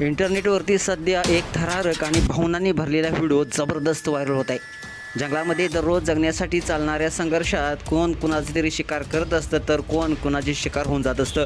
इंटरनेटवरती सध्या एक थरारक आणि भावनांनी भरलेला व्हिडिओ जबरदस्त व्हायरल होत आहे. जंगलामध्ये दररोज जगण्यासाठी चालणाऱ्या संघर्षात कोण कुणाची तरी शिकार करत असतं तर कोण कुणाची शिकार होऊन जात असतं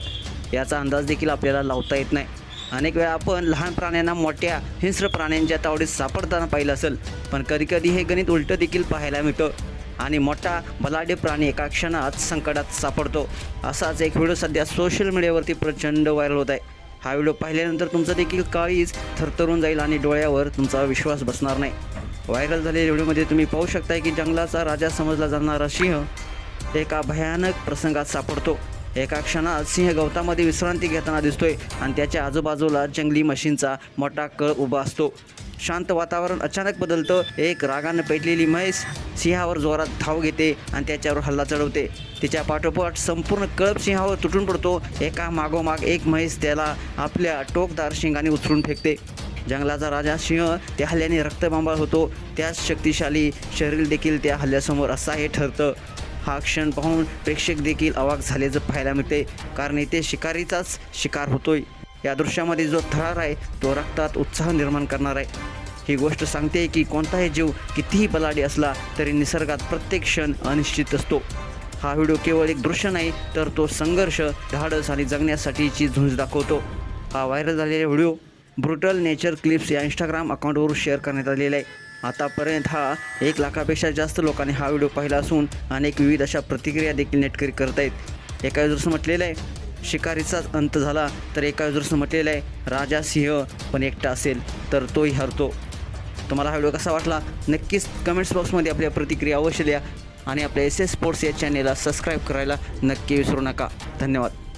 याचा अंदाज देखील आपल्याला लावता येत नाही. अनेक वेळा आपण लहान प्राण्यांना मोठ्या हिंस्र प्राण्यांच्या तावडीत सापडताना पाहिलं असेल, पण कधीकधी हे गणित उलटं देखील पाहायला मिळतं आणि मोठा बलाढ्य प्राणी एका क्षणात संकटात सापडतो. असाच एक व्हिडिओ सध्या सोशल मीडियावरती प्रचंड व्हायरल होत आहे. हा व्हिडिओ पाहिल्यानंतर तुमचं देखील काळीज थरथरून जाईल आणि डोळ्यावर तुमचा विश्वास बसणार नाही. व्हायरल झालेल्या व्हिडिओमध्ये तुम्ही पाहू शकता की जंगलाचा राजा समजला जाणारा सिंह एका भयानक प्रसंगात सापडतो. एका क्षणात सिंह गवतामध्ये विश्रांती घेताना दिसतोय आणि त्याच्या आजूबाजूला जंगली म्हशींचा मोठा कळ उभा असतो. शांत वातावरण अचानक बदलतं. एक रागानं पेटलेली म्हैस सिंहावर जोरात धाव घेते आणि त्याच्यावर हल्ला चढवते. तिच्या पाठोपाठ संपूर्ण कळप सिंहावर तुटून पडतो. एका मागोमाग एक म्हैस त्याला आपल्या टोकदार शिंगाने उचलून फेकते. जंगलाचा राजा सिंह त्या हल्ल्याने रक्तबंबाळ होतो. त्याच शक्तिशाली शरीर देखील त्या हल्ल्यासमोर असहाय्य ठरतं. हा क्षण पाहून प्रेक्षक देखील अवाक झाल्याचं पाहायला मिळते, कारण इथे शिकारीचाच शिकार होतोय. या दृश्यामध्ये जो थरार आहे तो रक्तात उत्साह निर्माण करणार आहे. ही गोष्ट सांगते की कोणताही जीव कितीही बलाढ्य असला तरी निसर्गात प्रत्येक क्षण अनिश्चित असतो. हा व्हिडिओ केवळ एक दृश्य नाही तर तो संघर्ष, धाडस आणि जगण्यासाठीची झुंज दाखवतो. हा व्हायरल झालेला व्हिडिओ ब्रुटल नेचर क्लिप्स या इंस्टाग्राम अकाउंटवर शेअर करण्यात आलेला आहे. आतापर्यंत 1 लाखापेक्षा जास्त लोकांनी हा व्हिडिओ पाहिला असून अनेक विविध अशा प्रतिक्रिया देखील नेटकरी करत आहेत. एका युजर्सनं म्हटलेलं आहे, शिकारीचाच अंत झाला, तर एका युजर्सनं म्हटलेलं आहे, राजा सिंह पण एकटा असेल तर तोही हरतो. तुम्हाला हा व्हिडिओ कसा वाटला नक्कीच कमेंट्स बॉक्समध्ये आपल्या प्रतिक्रिया अवश्य द्या आणि आपल्या SS स्पोर्ट्स या चॅनेलला सबस्क्राईब करायला नक्की विसरू नका. धन्यवाद.